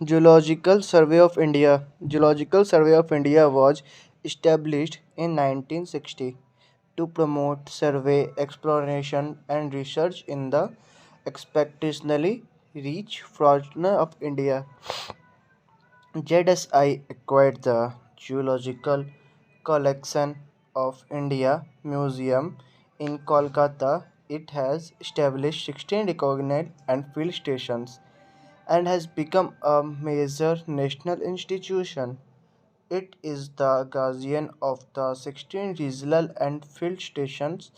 Geological Survey of India. Geological Survey of India was established in 1960 to promote survey, exploration, and research in the expectationally rich fauna of India. ZSI acquired the Geological Collection of India Museum in Kolkata. It has established 16 recognized and field stations and has become a major national institution. It is the guardian of the 16 regional and field stations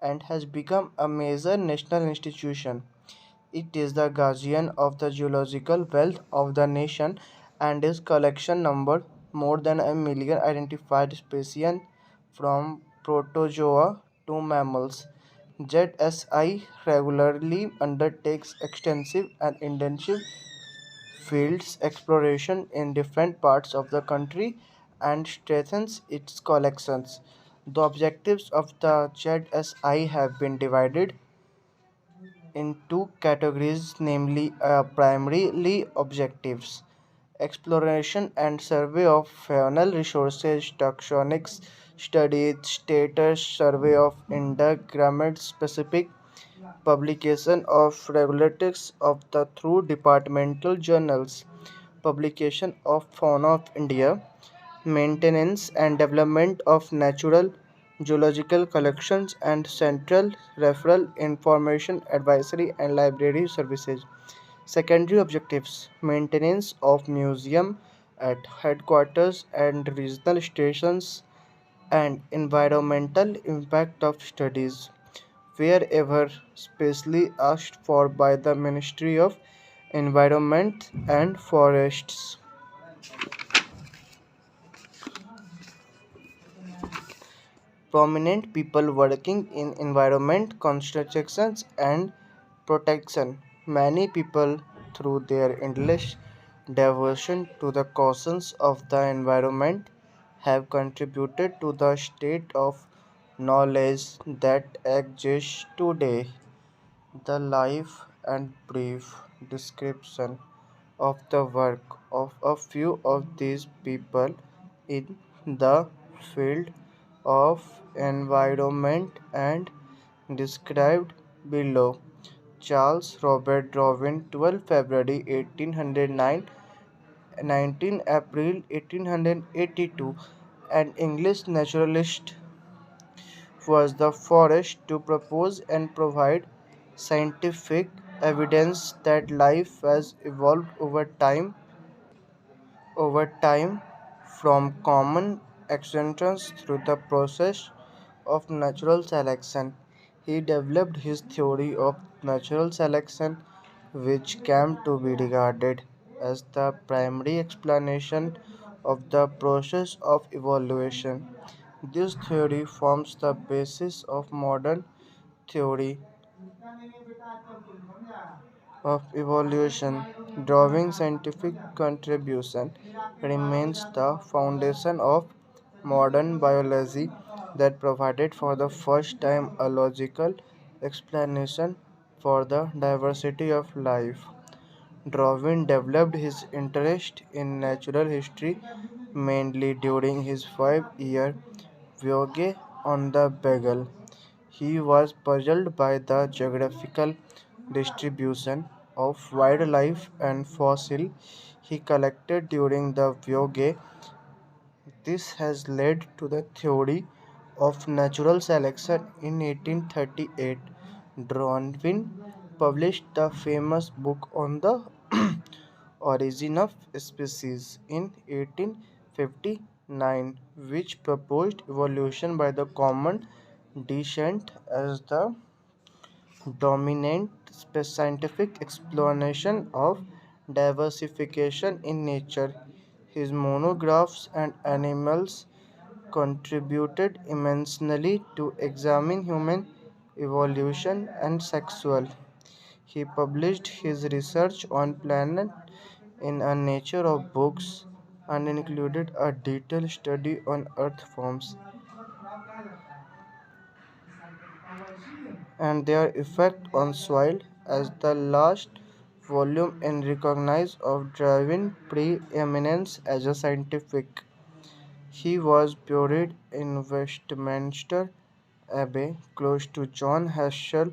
and has become a major national institution. It is the guardian of the geological wealth of the nation and its collection number more than a million identified species from protozoa to mammals. ZSI regularly undertakes extensive and intensive fields exploration in different parts of the country and strengthens its collections. The objectives of the ZSI have been divided in two categories, namely primarily objectives exploration and survey of faunal resources, taxonomics studies, status survey of endangered specific publication of regulators of the through departmental journals, publication of Fauna of India, maintenance and development of natural geological collections and central referral information advisory and library services. Secondary objectives maintenance of museum at headquarters and regional stations and environmental impact of studies wherever specially asked for by the Ministry of Environment and Forests. Prominent people working in environment conservation and protection. Many people, through their endless devotion to the causes of the environment, have contributed to the state of knowledge that exists today. The life and brief description of the work of a few of these people in the field of environment and described below. Charles Robert Darwin, 12 February 1809, 19 April 1882, an English naturalist, was the first to propose and provide scientific evidence that life has evolved over time from common accidents through the process of natural selection. He developed his theory of natural selection, which came to be regarded as the primary explanation of the process of evolution. This theory forms the basis of modern theory of evolution. Drawing scientific contribution remains the foundation of modern biology that provided for the first time a logical explanation for the diversity of life. Darwin developed his interest in natural history mainly during his 5 year voyage on the Beagle. He was puzzled by the geographical distribution of wildlife and fossils he collected during the voyage. This has led to the theory of natural selection in 1838. Darwin published the famous book on the origin of species in 1859, which proposed evolution by the common descent as the dominant scientific explanation of diversification in nature. His monographs and animals contributed immensely to examine human evolution and sexual. He published his research on planet in a nature of books and included a detailed study on earth forms and their effect on soil as the last volume and recognized of driving preeminence as a scientific. He was buried in Westminster Abbey, close to John Herschel,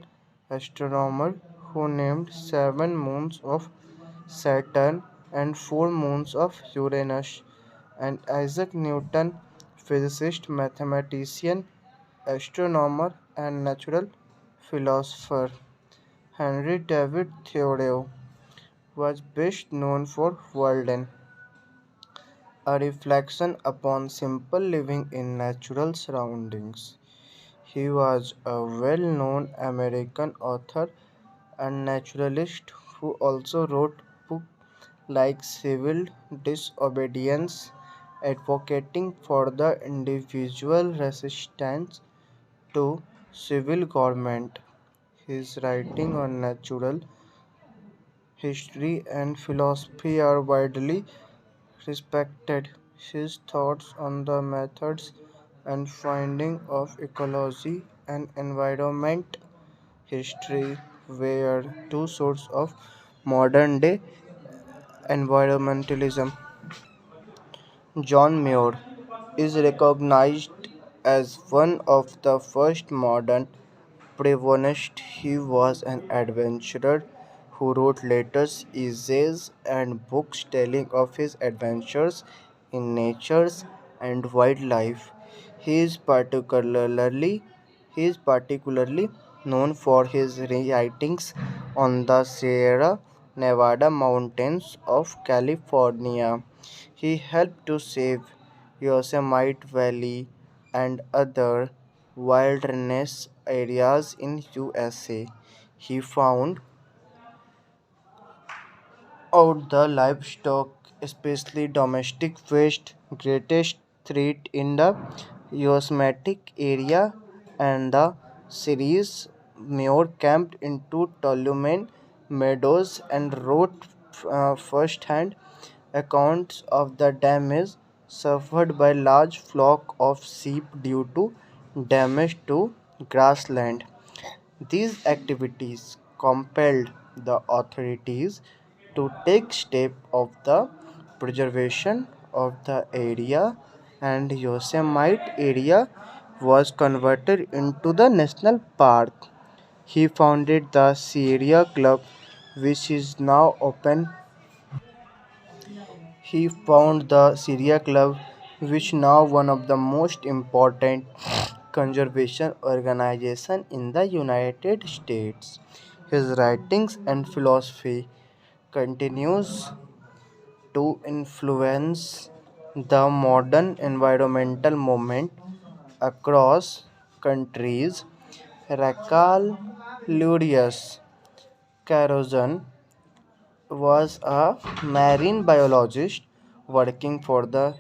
astronomer who named seven moons of Saturn and four moons of Uranus, and Isaac Newton, physicist, mathematician, astronomer, and natural philosopher. Henry David Thoreau was best known for Walden, a reflection upon simple living in natural surroundings. He was a well known American author and naturalist who also wrote books like Civil Disobedience, advocating for the individual resistance to civil government. His writing on natural history and philosophy are widely respected. His thoughts on the methods and finding of ecology and environment history were two sorts of modern day environmentalism. John Muir is recognized as one of the first modern protagonists. He was an adventurer who wrote letters, essays, and books telling of his adventures in nature and wildlife. He is particularly he is particularly known for his writings on the Sierra Nevada mountains of California. He helped to save Yosemite Valley and other wilderness areas in USA. He found out the livestock, especially domestic waste, greatest threat in the Yosemite area, and the series Muir camped into Tolumen meadows and wrote first-hand accounts of the damage suffered by large flock of sheep due to damage to grassland. These activities compelled the authorities to take steps of the preservation of the area, and Yosemite area was converted into the national park. He founded the Sierra Club, which is now open. He found the Syria Club, which now one of the most important conservation organization in the United States. His writings and philosophy continues to influence the modern environmental movement across countries. Racal Ludius Carozon was a marine biologist working for the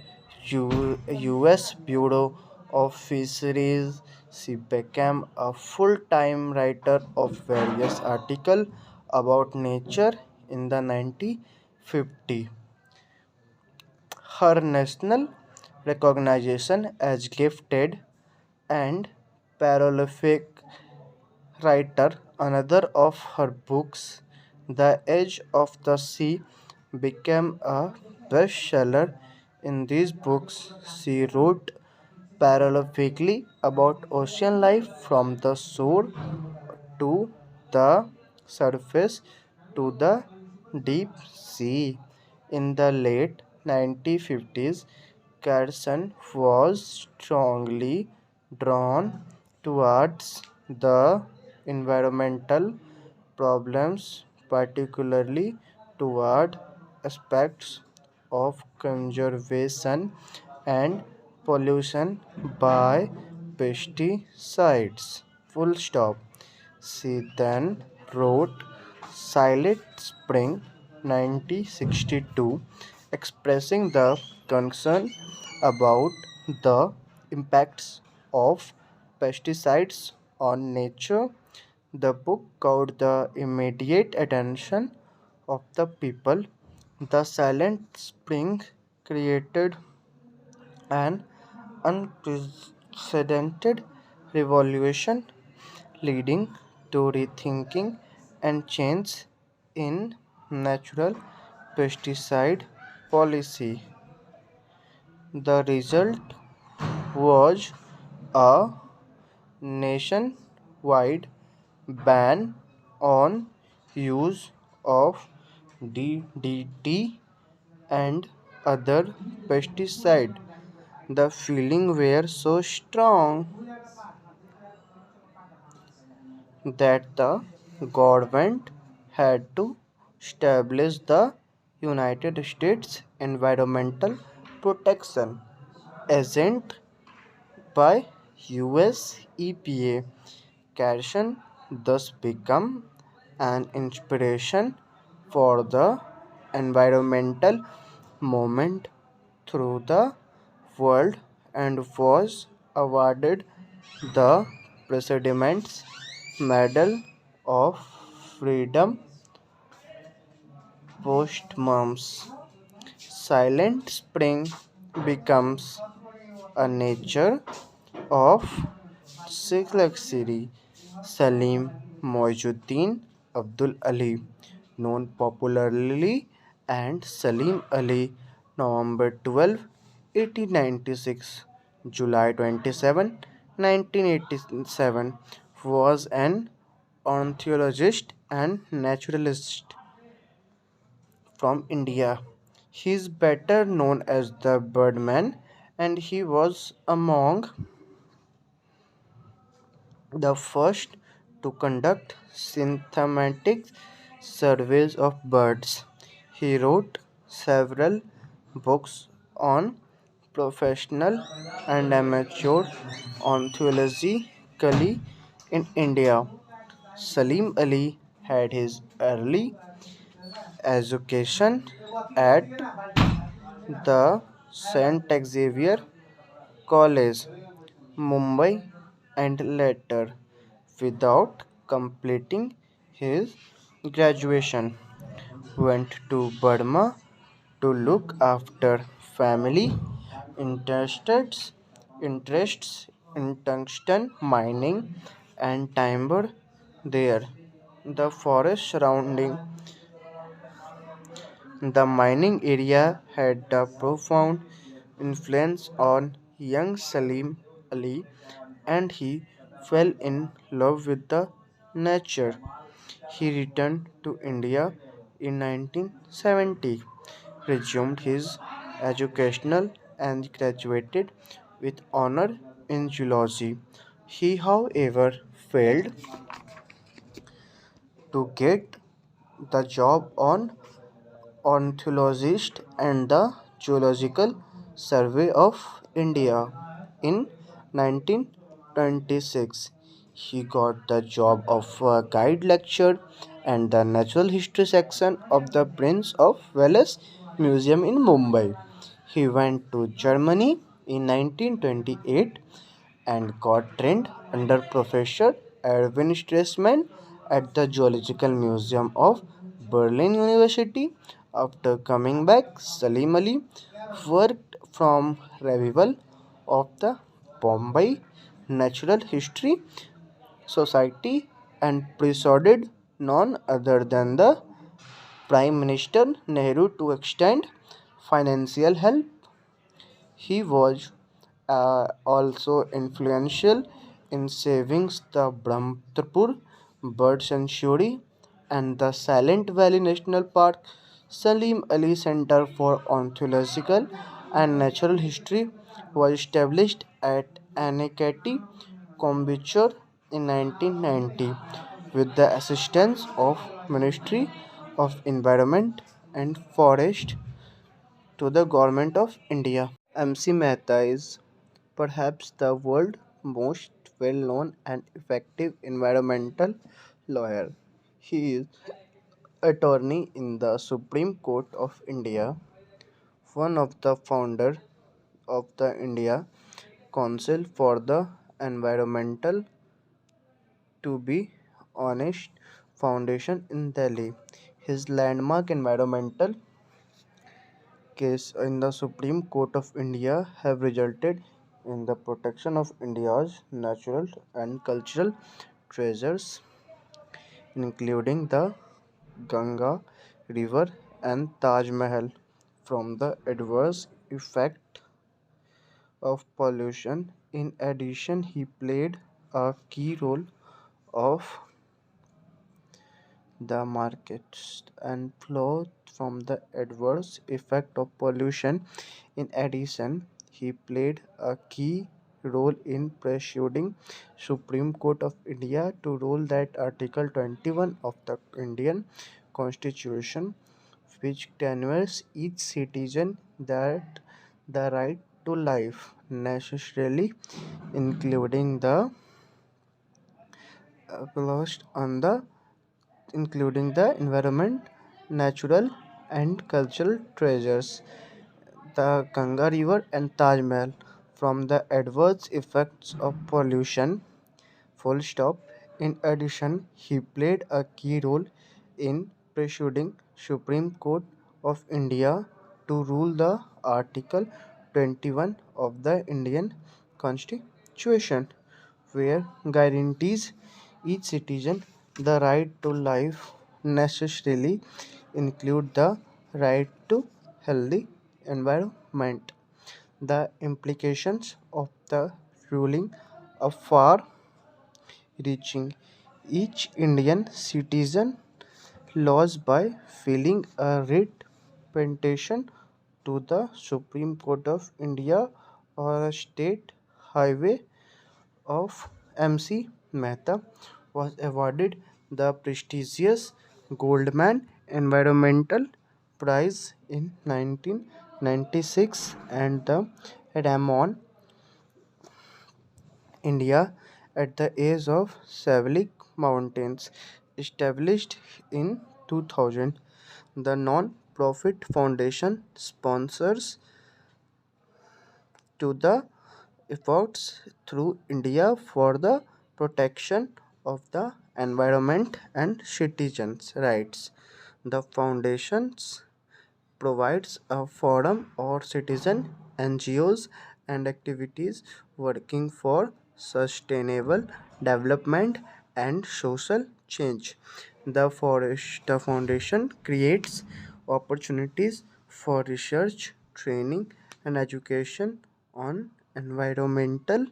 U.S. Bureau of Fisheries. She became a full-time writer of various articles about nature in the 1950s. Her national recognition as gifted and prolific writer. Another of her books, The Edge of the Sea, became a bestseller. In these books, she wrote prolifically about ocean life from the shore to the surface to the deep sea. In the late 1950s, Carson was strongly drawn towards the environmental problems, particularly toward aspects of conservation and pollution by pesticides. Full stop. She then wrote Silent Spring 1962, expressing the concern about the impacts of pesticides on nature. The book caught the immediate attention of the people. The Silent Spring created an unprecedented revolution leading to rethinking and change in natural pesticide policy. The result was a nationwide ban on use of DDT and other pesticide. The feeling were so strong that the government had to establish the United States Environmental Protection Agent by US EPA. Carson thus became an inspiration for the environmental movement through the world and was awarded the President's Medal of Freedom posthumus. Silent Spring becomes a nature of Sikh luxury. Salim Moizuddin Abdul Ali, known popularly and Salim Ali, November 12, 1896, July 27, 1987, was an ornithologist and naturalist from India. He is better known as the Birdman, and he was among the first to conduct systematic surveys of birds. He wrote several books on professional and amateur ornithology in India. Salim Ali had his early education at the St. Xavier College, Mumbai, and later, without completing his graduation, went to Burma to look after family interests in tungsten mining and timber there. The forest surrounding the mining area had a profound influence on young Salim Ali, and he fell in love with the nature. He returned to India in 1970, resumed his educational and graduated with honor in zoology. He, however, failed to get the job on ornithologist and the Zoological Survey of India. In 1926, he got the job of a guide lecturer and the natural history section of the Prince of Wales Museum in Mumbai. He went to Germany in 1928 and got trained under Professor Erwin Stresemann at the Zoological Museum of Berlin University. After coming back, Salim Ali worked from revival of the Bombay Natural History Society and persuaded none other than the Prime Minister Nehru to extend financial help. He was also influential in saving the Brahmapur Bird Sanctuary and the Silent Valley National Park. Salim Ali Center for Ornithological and Natural History was established at Anakati, Coimbatore in 1990 with the assistance of Ministry of Environment and Forest to the Government of India. MC Mehta is perhaps the world's most well known and effective environmental lawyer. He is attorney in the Supreme Court of India, one of the founders of the India Council for the Environmental to be Honest Foundation in Delhi. His landmark environmental case in the Supreme Court of India have resulted in the protection of India's natural and cultural treasures, including the Ganga River and Taj Mahal from the adverse effect of pollution. In addition, he played a key role of the markets and flow from the adverse effect of pollution. In addition, he played a key role in persuading Supreme Court of India to rule that Article 21 of the Indian Constitution, which denies each citizen that the right to life, necessarily including the lost on the including the environment, natural and cultural treasures, the Ganga River and Taj Mahal from the adverse effects of pollution. Full stop. In addition, he played a key role in persuading Supreme Court of India to rule the Article 21 of the Indian Constitution, where guarantees each citizen the right to life necessarily include the right to healthy environment. The implications of the ruling are far reaching. Each Indian citizen laws by filing a writ petition to the Supreme Court of India or a state highway of MC Mehta was awarded the prestigious Goldman Environmental Prize in 1996 and the Ramon India at the age of Savalik Mountains. Established in 2000, the non-profit foundation sponsors to the efforts through India for the protection of the environment and citizens' rights. The foundations provides a forum or citizen NGOs and activities working for sustainable development and social change. The foundation creates opportunities for research, training, and education on environmental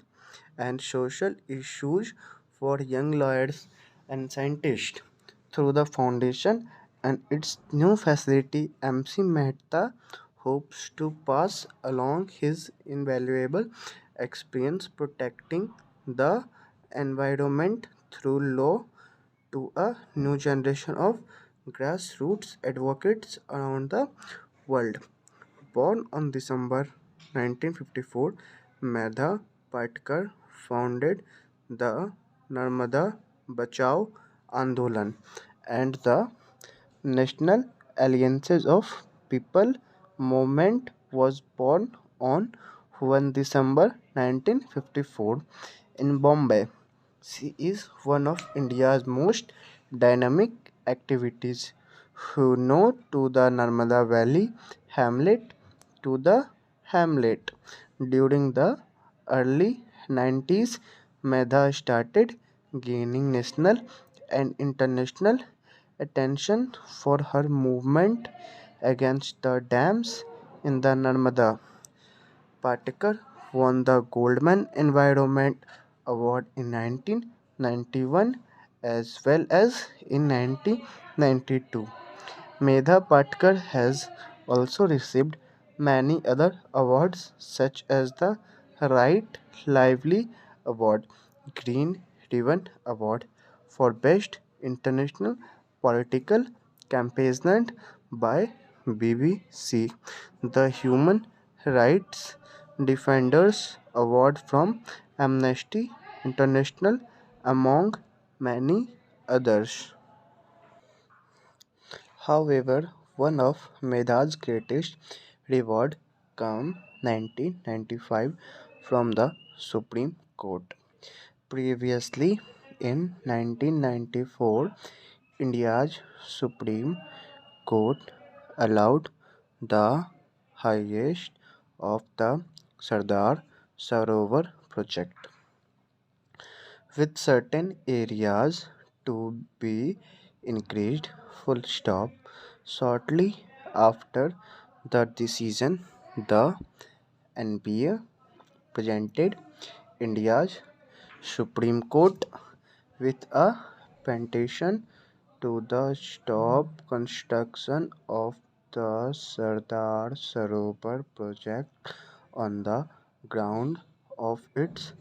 and social issues for young lawyers and scientists. Through the foundation and its new facility, MC Mehta hopes to pass along his invaluable experience protecting the environment through law to a new generation of grassroots advocates around the world. Born on December 1954, Medha Patkar founded the Narmada Bachao Andolan and the National Alliances of People movement was born on 1 December 1954 in Bombay. She is one of India's most dynamic activities who know to the Narmada Valley hamlet to the hamlet. During the early 90s, Medha started gaining national and international attention for her movement against the dams in the Narmada. Patekar won the Goldman Environment Award in 1991 as well as in 1992. Medha Patkar has also received many other awards such as the Right Lively Award, Green Ribbon Award for Best International Political Campaign by BBC, the Human Rights Defenders Award from Amnesty International, among many others. However, one of Medha's greatest reward came 1995 from the Supreme Court. Previously, in 1994, India's Supreme Court allowed the highest of the Sardar Sarovar project with certain areas to be increased. Full stop. Shortly after the decision, the NBA presented India's Supreme Court with a petition to the stop construction of the Sardar Sarovar project on the ground of its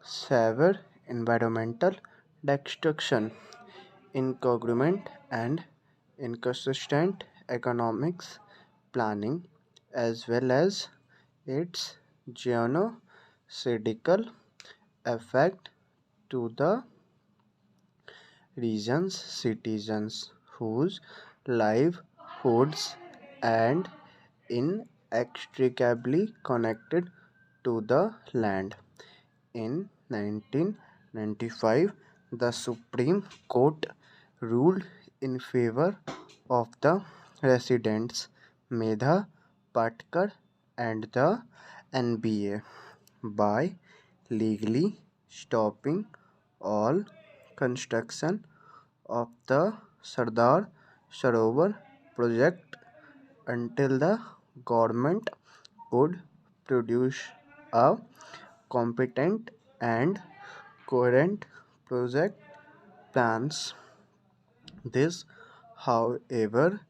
severe environmental destruction, incongruent and inconsistent economics planning, as well as its genocidical effect to the region's citizens whose livelihoods and inextricably connected to the land. In 1995, the Supreme Court ruled in favor of the residents Medha Patkar and the NBA by legally stopping all construction of the Sardar Sarovar project until the government could produce a competent and coherent project plans. This, however,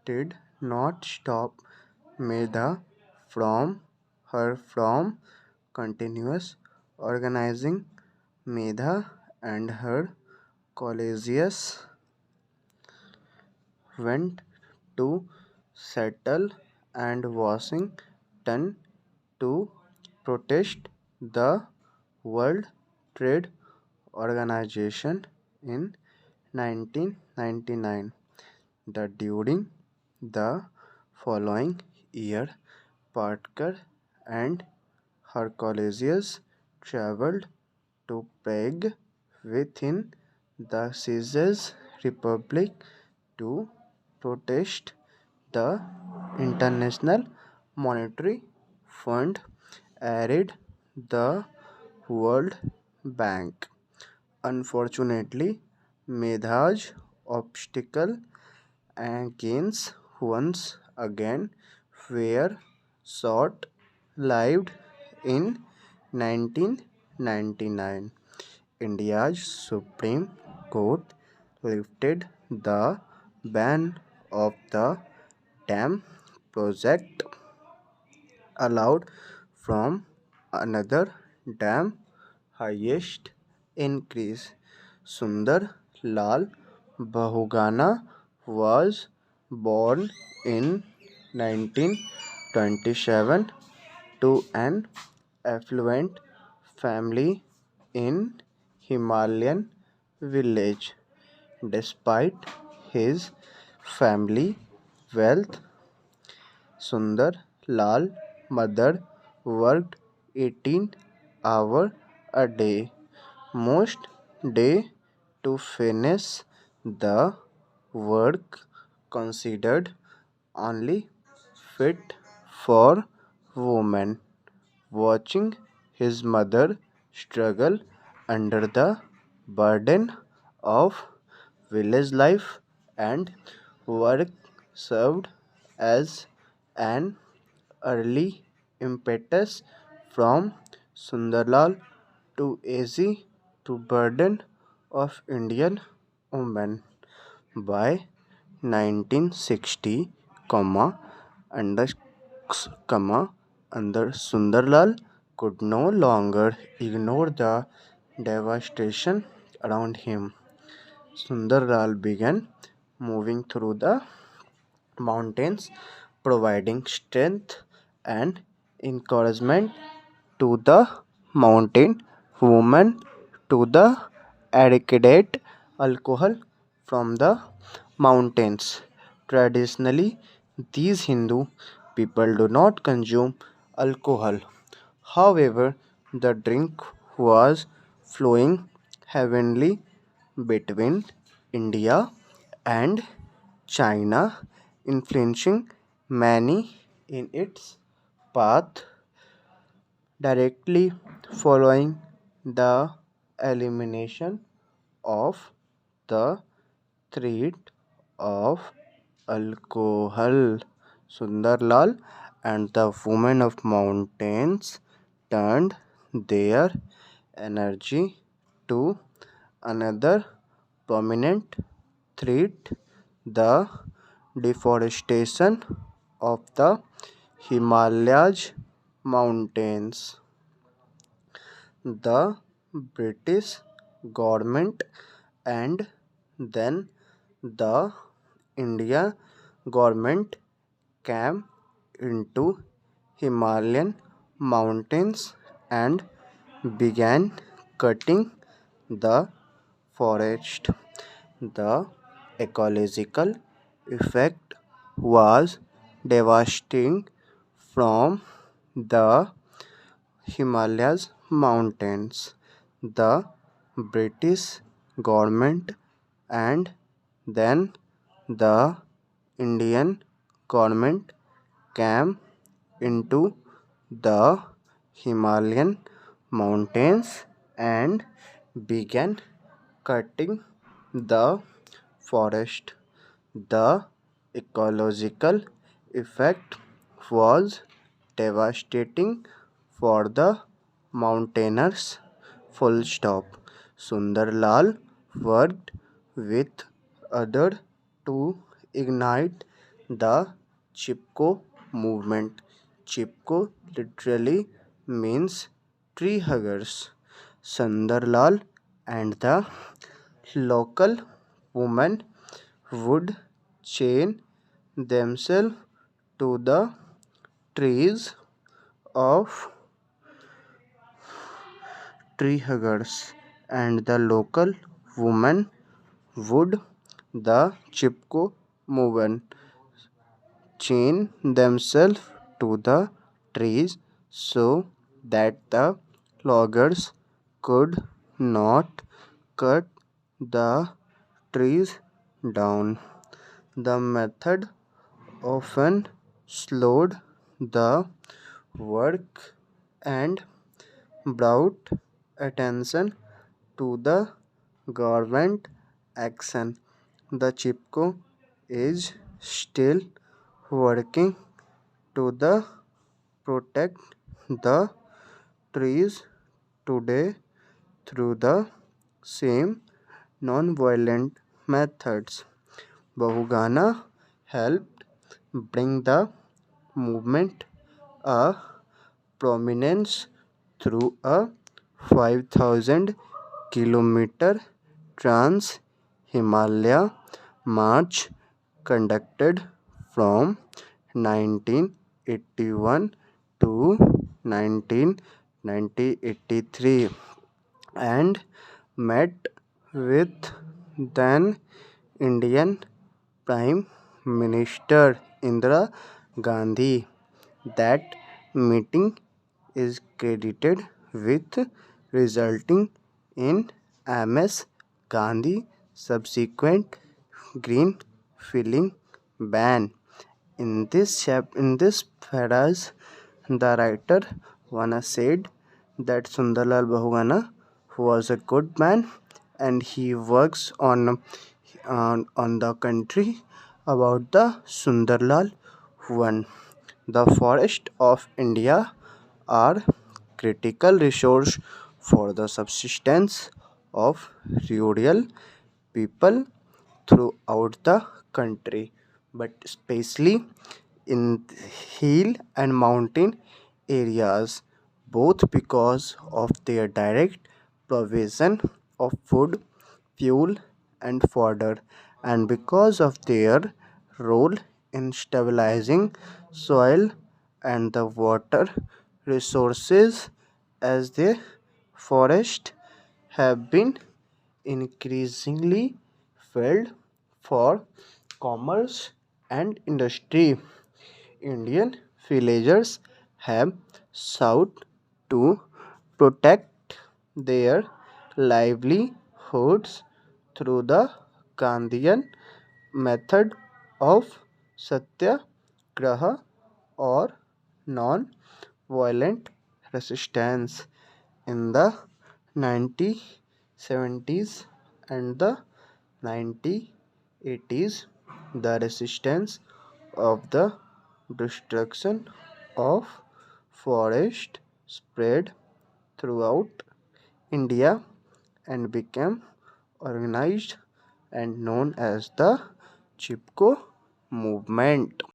did not stop Medha from continuous organizing. Medha and her colleagues went to Seattle and Washington to protest the World Trade Organization in 1999. During the following year, Parker and her colleagues traveled to Prague within the Czech Republic to protest the International Monetary Fund arid the World Bank. Unfortunately, Medha's obstacle against once again were short lived in 1999. India's Supreme Court lifted the ban of the dam project allowed from another dam highest increase. Sundar Lal Bahugana was born in 1927 to an affluent family in Himalayan village. Despite his family wealth, Sundar Lal mother worked 18 hours a day, most day to finish the work considered only fit for women. Watching his mother struggle under the burden of village life and work served as an early impetus from Sundarlal to easy to burden of Indian women. By 1960, under, under Sundarlal could no longer ignore the devastation around him. Sundarlal began moving through the mountains, providing strength and encouragement to the mountain women to the eradicate alcohol from the mountains. Traditionally, these Hindu people do not consume alcohol. However, the drink was flowing heavily between India and China, influencing many in its path. Directly following the elimination of the threat of alcohol. Sundarlal and the women of mountains turned their energy to another prominent threat, the deforestation of the Himalayas mountains. The British government and then the India government came into Himalayan mountains and began cutting the forest. The ecological effect was devastating from the Himalayas mountains. The British government and then the Indian government came into the Himalayan mountains and began cutting the forest. The ecological effect was devastating for the mountaineers. Full stop. Sundarlal worked with others to ignite the Chipko movement. Chipko literally means tree huggers. Sundarlal and the local women would chain themselves to the trees of tree huggers, and the local women would the chipko movement chain themselves to the trees so that the loggers could not cut the trees down. The method often slowed the work and brought attention to the government action. The Chipko is still working to the protect the trees today through the same non-violent methods. Bahugana helped bring the movement a prominence through a 5,000 kilometer trans Himalaya march conducted from 1981 to 1983 and met with then Indian Prime Minister Indira Gandhi. That meeting is credited with resulting in MS Gandhi subsequent green filling ban. In this phrase, the writer Vana said that Sundarlal Bahugana was a good man and he works on the country about the Sundarlal one. The forest of India are critical resource for the subsistence of rural people throughout the country, but especially in hill and mountain areas, both because of their direct provision of food, fuel, and fodder, and because of their role in stabilizing soil and the water resources as the forest have been increasingly filled for commerce and industry. Indian villagers have sought to protect their livelihoods through the Gandhian method of satyagraha or non-violent resistance. In the 1970s and the 1980s, The resistance of the destruction of forest spread throughout India and became organized and known as the Chipko movement.